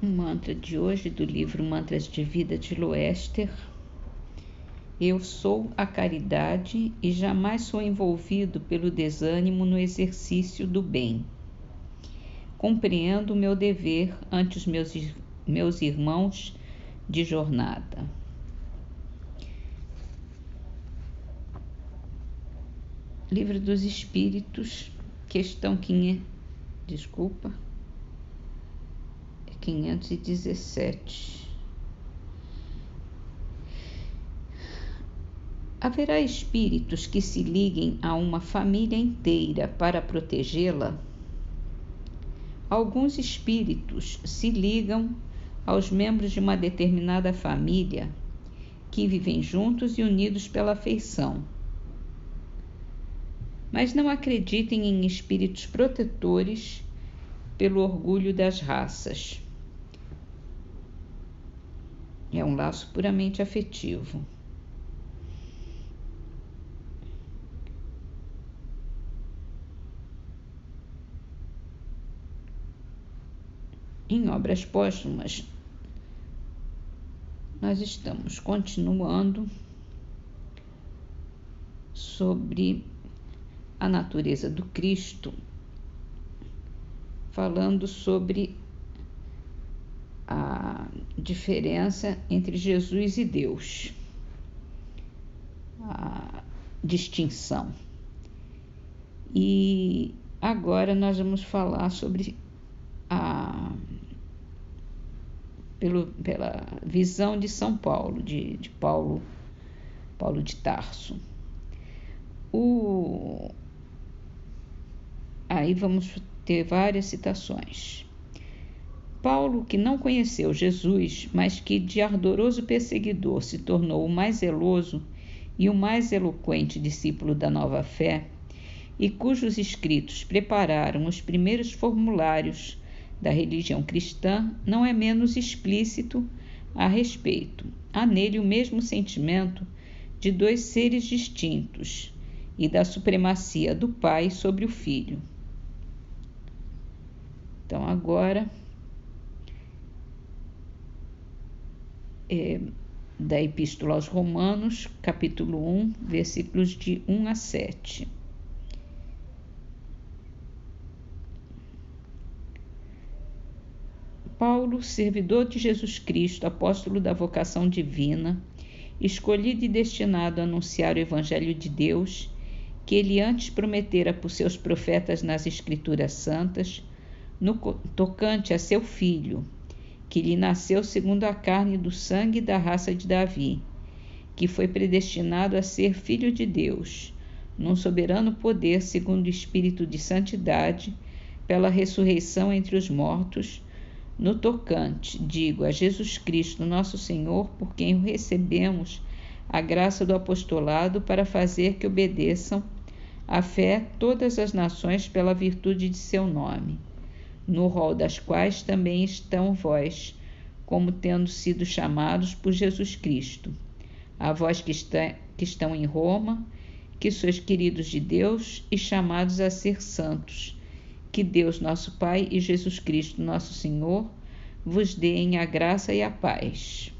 O mantra de hoje do livro Mantras de Vida de Loester. Eu sou a caridade e jamais sou envolvido pelo desânimo no exercício do bem. Compreendo o meu dever ante os meus irmãos de jornada. Livro dos Espíritos, questão 517. Haverá espíritos que se liguem a uma família inteira para protegê-la? Alguns espíritos se ligam aos membros de uma determinada família que vivem juntos e unidos pela afeição. Mas não acreditem em espíritos protetores pelo orgulho das raças. É um laço puramente afetivo. Em obras póstumas, nós estamos continuando sobre a natureza do Cristo, falando sobre a diferença entre Jesus e Deus, a distinção. E agora nós vamos falar sobre pela visão de São Paulo, de Paulo de Tarso. Aí vamos ter várias citações. Paulo, que não conheceu Jesus, mas que de ardoroso perseguidor se tornou o mais zeloso e o mais eloquente discípulo da nova fé, e cujos escritos prepararam os primeiros formulários da religião cristã, não é menos explícito a respeito. Há nele o mesmo sentimento de dois seres distintos e da supremacia do Pai sobre o Filho. Então, agora, da Epístola aos Romanos, capítulo 1, versículos de 1 a 7. Paulo, servidor de Jesus Cristo, apóstolo da vocação divina, escolhido e destinado a anunciar o Evangelho de Deus, que ele antes prometera por seus profetas nas Escrituras Santas, no tocante a seu Filho, que lhe nasceu segundo a carne do sangue da raça de Davi, que foi predestinado a ser Filho de Deus, num soberano poder segundo o Espírito de santidade, pela ressurreição entre os mortos, no tocante, a Jesus Cristo, nosso Senhor, por quem o recebemos a graça do apostolado para fazer que obedeçam à fé todas as nações pela virtude de seu nome, no rol das quais também estão vós, como tendo sido chamados por Jesus Cristo, a vós que estão em Roma, que sois queridos de Deus e chamados a ser santos, que Deus nosso Pai e Jesus Cristo nosso Senhor vos deem a graça e a paz.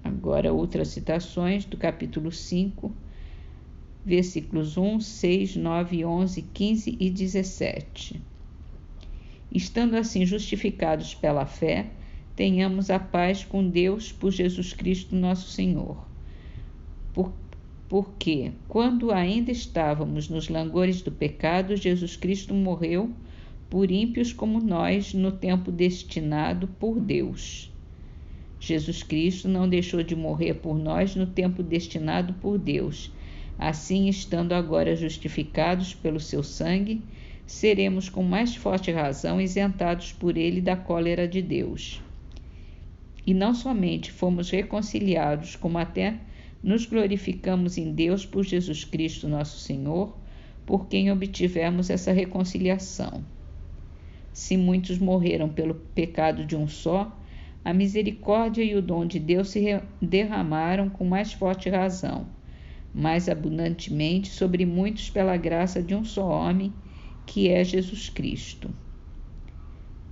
Agora outras citações do capítulo 5, versículos 1, 6, 9, 11, 15 e 17. Estando assim justificados pela fé, tenhamos a paz com Deus por Jesus Cristo nosso Senhor. Porque, quando ainda estávamos nos langores do pecado, Jesus Cristo morreu por ímpios como nós no tempo destinado por Deus. Jesus Cristo não deixou de morrer por nós no tempo destinado por Deus. Assim, estando agora justificados pelo seu sangue, seremos com mais forte razão isentados por ele da cólera de Deus. E não somente fomos reconciliados, como até nos glorificamos em Deus por Jesus Cristo nosso Senhor, por quem obtivemos essa reconciliação. Se muitos morreram pelo pecado de um só, a misericórdia e o dom de Deus se derramaram com mais forte razão, mais abundantemente sobre muitos pela graça de um só homem, que é Jesus Cristo.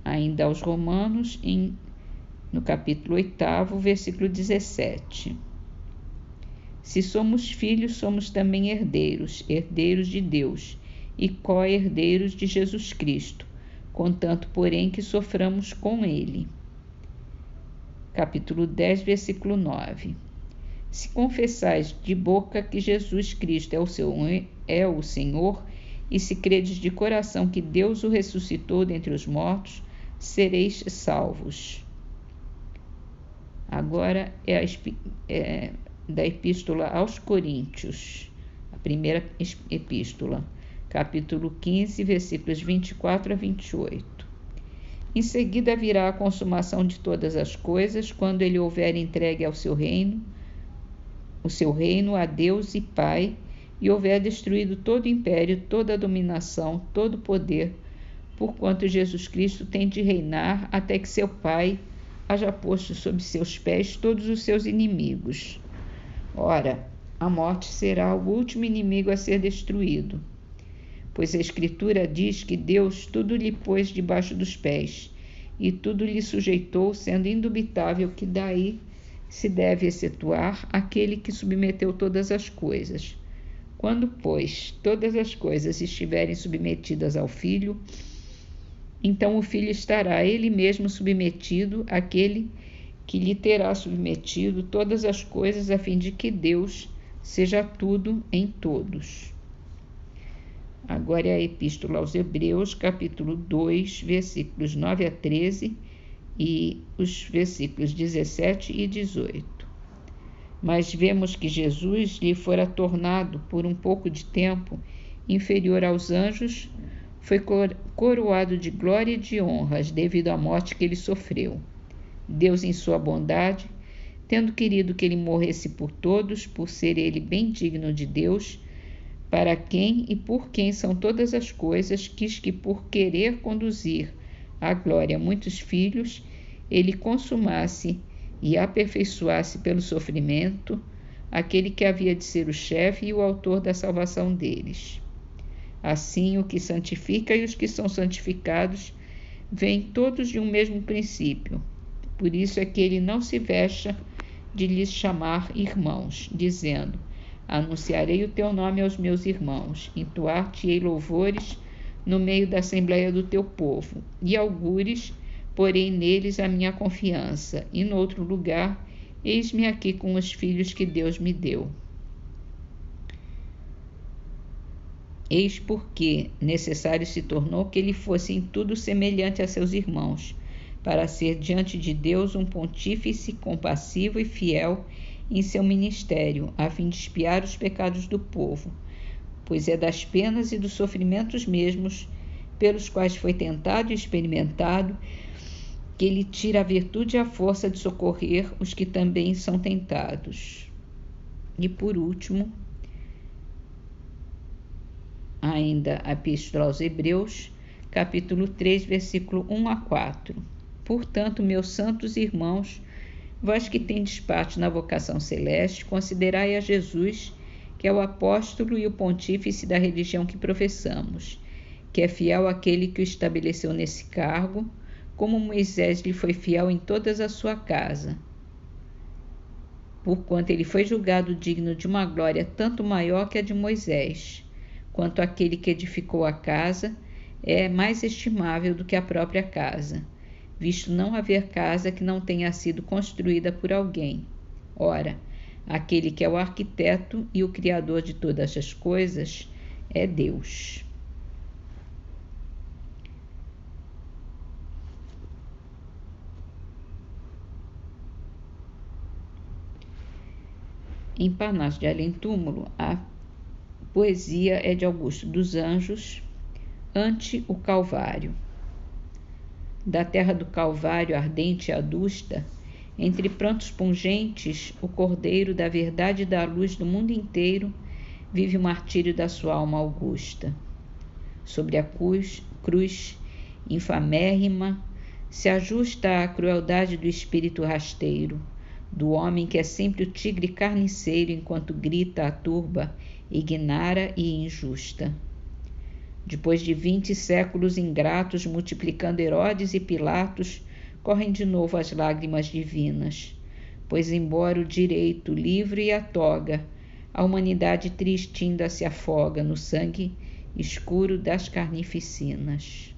Ainda aos Romanos, no capítulo 8, versículo 17. Se somos filhos, somos também herdeiros, herdeiros de Deus e co-herdeiros de Jesus Cristo, contanto, porém, que soframos com Ele. Capítulo 10, versículo 9. Se confessais de boca que Jesus Cristo é o Senhor, e se credes de coração que Deus o ressuscitou dentre os mortos, sereis salvos. Agora é da Epístola aos Coríntios, a primeira epístola, capítulo 15, versículos 24 a 28. Em seguida virá a consumação de todas as coisas, quando ele houver entregue o seu reino a Deus e Pai, e houver destruído todo império, toda dominação, todo poder, porquanto Jesus Cristo tem de reinar até que seu Pai haja posto sob seus pés todos os seus inimigos. Ora, a morte será o último inimigo a ser destruído, pois a Escritura diz que Deus tudo lhe pôs debaixo dos pés, e tudo lhe sujeitou, sendo indubitável que daí se deve excetuar aquele que submeteu todas as coisas. Quando, pois, todas as coisas estiverem submetidas ao Filho, então o Filho estará ele mesmo submetido àquele que lhe terá submetido todas as coisas, a fim de que Deus seja tudo em todos. Agora é a Epístola aos Hebreus, capítulo 2, versículos 9 a 13 e os versículos 17 e 18. Mas vemos que Jesus lhe fora tornado, por um pouco de tempo, inferior aos anjos, foi coroado de glória e de honras devido à morte que ele sofreu. Deus, em sua bondade, tendo querido que ele morresse por todos, por ser ele bem digno de Deus, para quem e por quem são todas as coisas, quis que, por querer conduzir à glória muitos filhos, ele consumasse e aperfeiçoasse pelo sofrimento aquele que havia de ser o chefe e o autor da salvação deles. Assim, o que santifica e os que são santificados vêm todos de um mesmo princípio. Por isso é que ele não se vexa de lhes chamar irmãos, dizendo: anunciarei o teu nome aos meus irmãos, entoar-te-ei louvores no meio da assembleia do teu povo, e augures, porei neles a minha confiança, e noutro lugar, eis-me aqui com os filhos que Deus me deu. Eis porque necessário se tornou que ele fosse em tudo semelhante a seus irmãos, para ser diante de Deus um pontífice compassivo e fiel em seu ministério, a fim de expiar os pecados do povo, pois é das penas e dos sofrimentos mesmos, pelos quais foi tentado e experimentado, que ele tira a virtude e a força de socorrer os que também são tentados. E por último, ainda a Epístola aos Hebreus, capítulo 3, versículo 1 a 4. Portanto, meus santos irmãos, vós que tendes parte na vocação celeste, considerai a Jesus, que é o apóstolo e o pontífice da religião que professamos, que é fiel àquele que o estabeleceu nesse cargo, como Moisés lhe foi fiel em toda a sua casa. Porquanto ele foi julgado digno de uma glória tanto maior que a de Moisés, quanto aquele que edificou a casa é mais estimável do que a própria casa, visto não haver casa que não tenha sido construída por alguém. Ora, aquele que é o arquiteto e o criador de todas as coisas é Deus. Em Parnaso de Além-Túmulo, a poesia é de Augusto dos Anjos, Ante o Calvário. Da terra do Calvário ardente e adusta, entre prantos pungentes, o Cordeiro da verdade e da luz do mundo inteiro vive o martírio da sua alma augusta. Sobre a cruz infamérrima se ajusta a crueldade do espírito rasteiro, do homem que é sempre o tigre carniceiro enquanto grita a turba ignara e injusta. Depois de 20 séculos ingratos, multiplicando Herodes e Pilatos, correm de novo as lágrimas divinas. Pois, embora o direito, o livro e a toga, a humanidade triste ainda se afoga no sangue escuro das carnificinas.